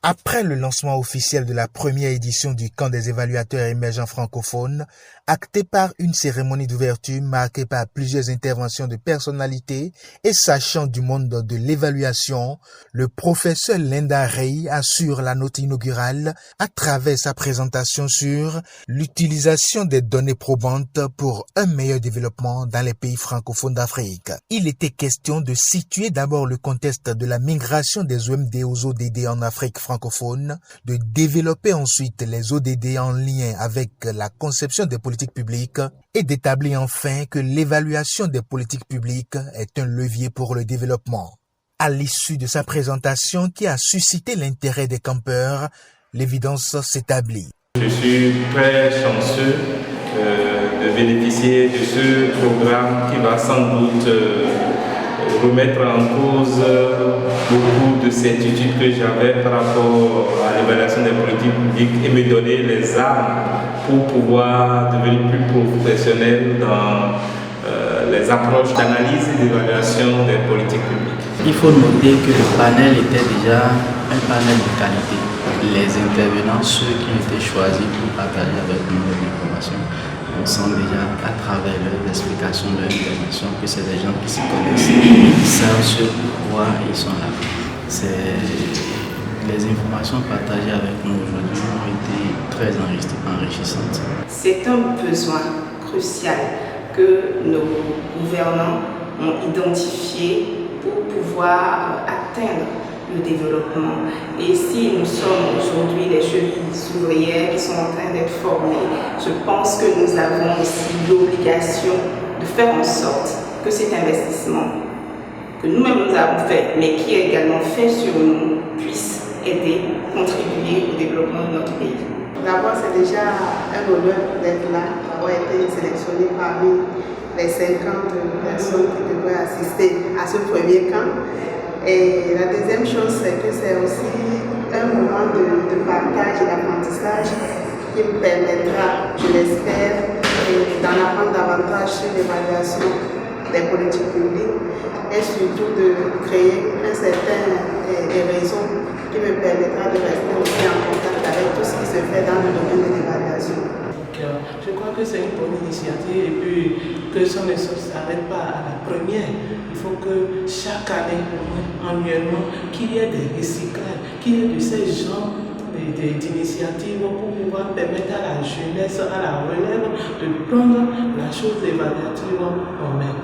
Après le lancement officiel de la première édition du camp des évaluateurs émergents francophones, acté par une cérémonie d'ouverture marquée par plusieurs interventions de personnalités et sachants du monde de l'évaluation, le professeur Linda Rey assure la note inaugurale à travers sa présentation sur l'utilisation des données probantes pour un meilleur développement dans les pays francophones d'Afrique. Il était question de situer d'abord le contexte de la migration des OMD aux ODD en Afrique francophone, de développer ensuite les ODD en lien avec la conception des politiques publiques et d'établir enfin que l'évaluation des politiques publiques est un levier pour le développement. À l'issue de sa présentation qui a suscité l'intérêt des campeurs, l'évidence s'établit. Je suis très chanceux de bénéficier de ce programme qui va sans doute remettre en cause beaucoup de certitudes que j'avais par rapport à l'évaluation des politiques publiques et me donner les armes pour pouvoir devenir plus professionnel dans les approches d'analyse et d'évaluation des politiques publiques. Il faut noter que le panel était déjà un panel de qualité. Les intervenants, ceux qui ont été choisis pour partager avec nous l'information, on sent déjà à travers leurs explications, leurs interventions, que c'est des gens qui se connaissent, qui savent ce pourquoi ils sont là. Les informations partagées avec nous aujourd'hui ont été très enrichissantes. C'est un besoin crucial que nos gouvernants ont identifié pour pouvoir atteindre le développement. Et si nous sommes aujourd'hui les chevilles ouvrières qui sont en train d'être formées, je pense que nous avons aussi l'obligation de faire en sorte que cet investissement que nous-mêmes nous avons fait, mais qui est également fait sur nous, puisse aider, contribuer au développement de notre pays. D'abord, c'est déjà un honneur d'être là, d'avoir été sélectionné parmi les 50 personnes qui devraient assister à ce premier camp. Et la deuxième chose, c'est que c'est aussi un moment de partage et d'apprentissage qui me permettra, je l'espère, d'en apprendre davantage sur l'évaluation des politiques publiques et surtout de créer un certain réseau qui me permettra de rester aussi en contact avec tout ce qui se fait dans le domaine de l'évaluation. Je crois que c'est une bonne initiative et puis que ça ne s'arrête pas à la première. Il faut que chaque année, annuellement, qu'il y ait des recyclages, qu'il y ait de ces genres d'initiatives pour pouvoir permettre à la jeunesse, à la relève de prendre la chose évaluative en main.